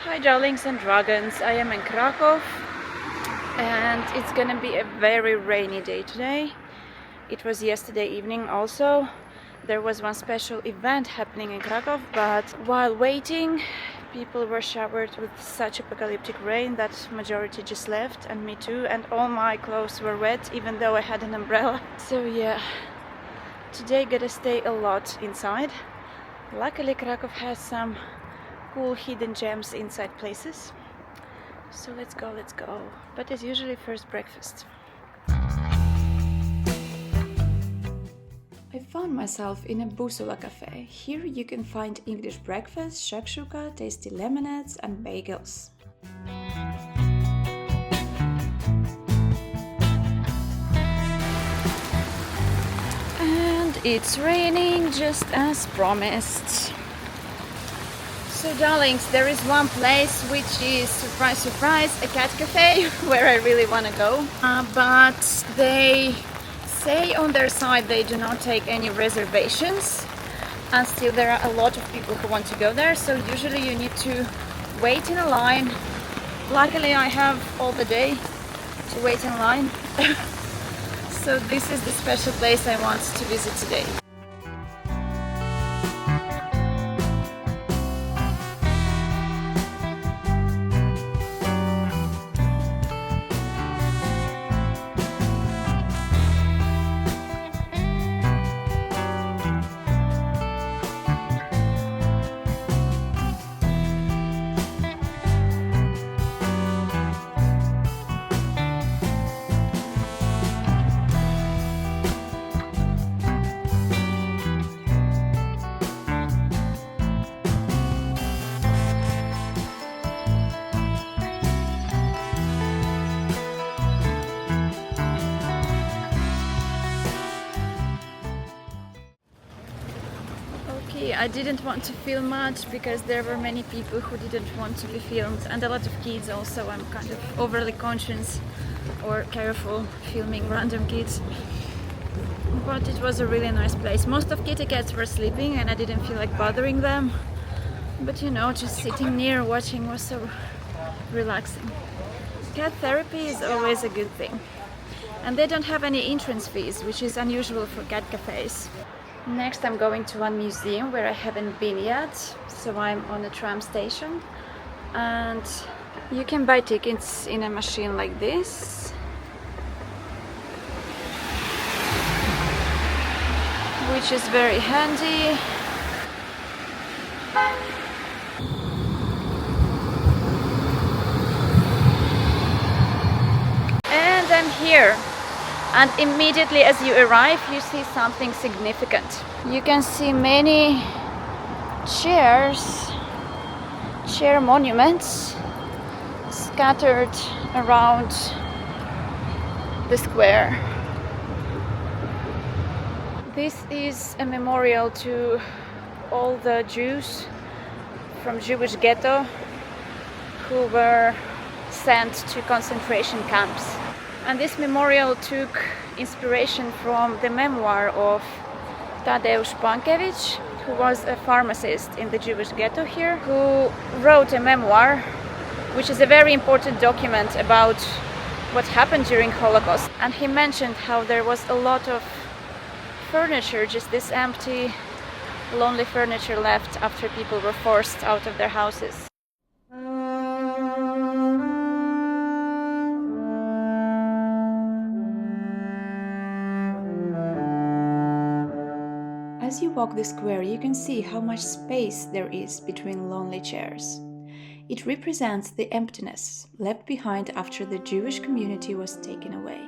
Hi darlings and dragons, I am in Kraków and it's gonna be a very rainy day today. It was yesterday evening also. There was one special event happening in Kraków, but while waiting people were showered with such apocalyptic rain that majority just left, and me too, and all my clothes were wet even though I had an umbrella. So yeah, today gotta stay a lot inside. Luckily Kraków has some cool hidden gems inside places. So let's go. But as usually, first breakfast. I found myself in a Bussola cafe. Here you can find English breakfast, shakshuka, tasty lemonades and bagels. And it's raining just as promised. So darlings, there is one place which is, surprise surprise, a cat cafe where I really want to go, but they say on their side they do not take any reservations, and still there are a lot of people who want to go there, so usually you need to wait in a line. Luckily I have all the day to wait in line. So this is the special place I want to visit today. I didn't want to film much because there were many people who didn't want to be filmed, and a lot of kids also. I'm kind of overly conscious or careful filming random kids. But it was a really nice place. Most of kitty cats were sleeping and I didn't feel like bothering them. But you know, just sitting near watching was so relaxing. Cat therapy is always a good thing. And they don't have any entrance fees, which is unusual for cat cafes. Next I'm going to one museum where I haven't been yet, so I'm on a tram station and you can buy tickets in a machine like this, which is very handy. And I'm here. And immediately as you arrive, you see something significant. You can see many chair monuments scattered around the square. This is a memorial to all the Jews from Jewish ghetto who were sent to concentration camps. And this memorial took inspiration from the memoir of Tadeusz Pankiewicz, who was a pharmacist in the Jewish ghetto here, who wrote a memoir, which is a very important document about what happened during Holocaust. And he mentioned how there was a lot of furniture, just this empty, lonely furniture left after people were forced out of their houses. As you walk the square, you can see how much space there is between lonely chairs. It represents the emptiness left behind after the Jewish community was taken away.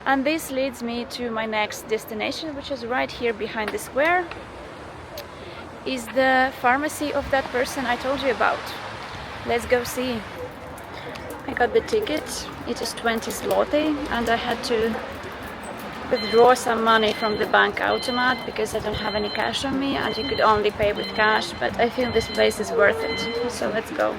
And this leads me to my next destination, which is right here behind the square, is the pharmacy of that person I told you about. Let's go see. I got the ticket. It is 20 zloty and I had to withdraw some money from the bank automat because I don't have any cash on me, and you could only pay with cash, but I feel this place is worth it, so let's go.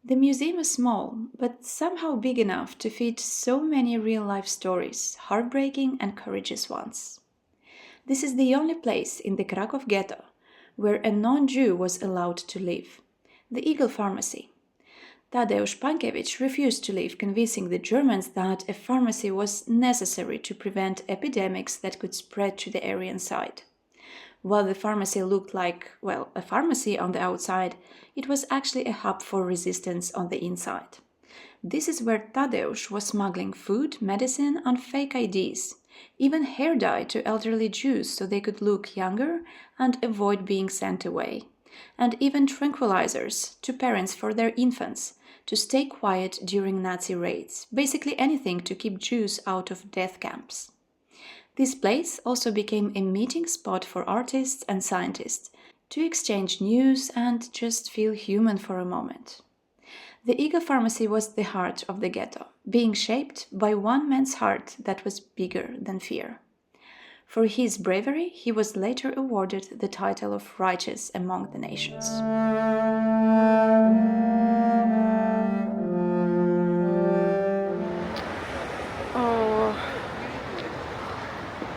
The museum is small, but somehow big enough to fit so many real-life stories, heartbreaking and courageous ones. This is the only place in the Kraków ghetto where a non-Jew was allowed to live, the Eagle Pharmacy. Tadeusz Pankiewicz refused to leave, convincing the Germans that a pharmacy was necessary to prevent epidemics that could spread to the Aryan side. While the pharmacy looked like, well, a pharmacy on the outside, it was actually a hub for resistance on the inside. This is where Tadeusz was smuggling food, medicine, and fake IDs, even hair dye to elderly Jews so they could look younger and avoid being sent away, and even tranquilizers to parents for their infants to stay quiet during Nazi raids, basically anything to keep Jews out of death camps. This place also became a meeting spot for artists and scientists to exchange news and just feel human for a moment. The Eagle Pharmacy was the heart of the ghetto, being shaped by one man's heart that was bigger than fear. For his bravery, he was later awarded the title of Righteous Among the Nations.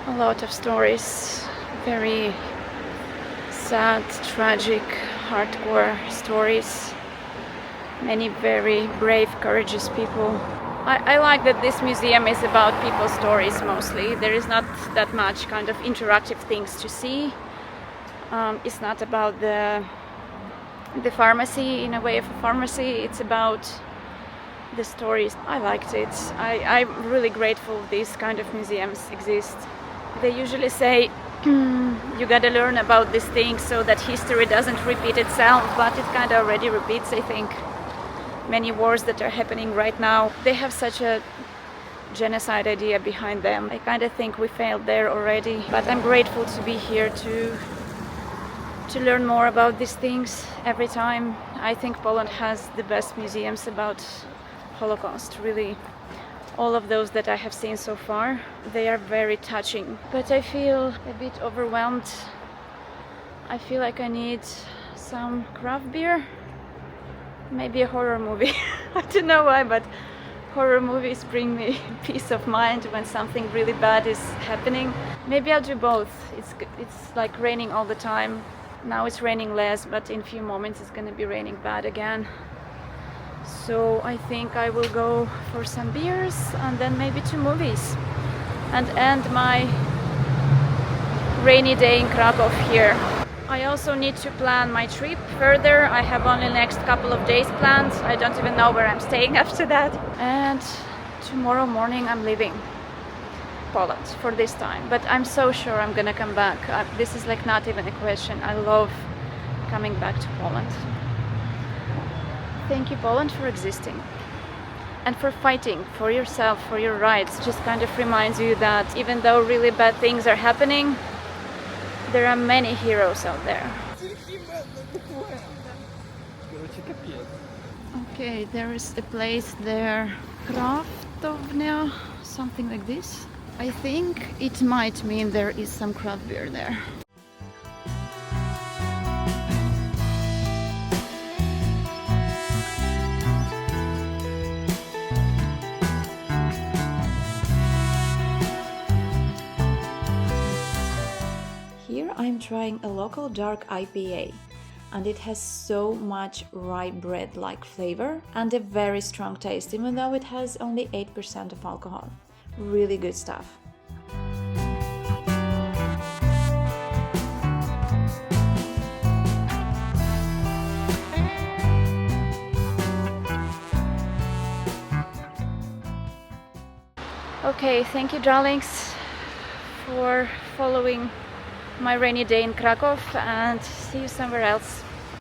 A lot of stories, very sad, tragic, hardcore stories. Many very brave, courageous people. I like that this museum is about people's stories mostly. There is not that much kind of interactive things to see. It's not about the pharmacy in a way of a pharmacy. It's about the stories. I liked it. I'm really grateful these kind of museums exist. They usually say you gotta learn about these things so that history doesn't repeat itself, but it kind of already repeats, I think. Many wars that are happening right now, they have such a genocide idea behind them. I kind of think we failed there already, but I'm grateful to be here to learn more about these things every time. I think Poland has the best museums about Holocaust, really. All of those that I have seen so far, they are very touching. But I feel a bit overwhelmed. I feel like I need some craft beer. Maybe a horror movie. I don't know why, but horror movies bring me peace of mind when something really bad is happening. Maybe I'll do both. It's like raining all the time. Now it's raining less, but in a few moments it's gonna be raining bad again. So I think I will go for some beers and then maybe 2 movies and end my rainy day in Kraków here. I also need to plan my trip further. I have only next couple of days planned. I don't even know where I'm staying after that. And tomorrow morning I'm leaving Poland for this time. But I'm so sure I'm gonna come back. This is like not even a question. I love coming back to Poland. Thank you, Poland, for existing and for fighting for yourself, for your rights. Just kind of reminds you that even though really bad things are happening, there are many heroes out there. Okay, there is a place there, Craftownia, something like this. I think it might mean there is some craft beer there. I'm trying a local dark IPA, and it has so much rye bread-like flavor and a very strong taste, even though it has only 8% of alcohol. Really good stuff. Okay, thank you, darlings, for following my rainy day in Kraków, and see you somewhere else.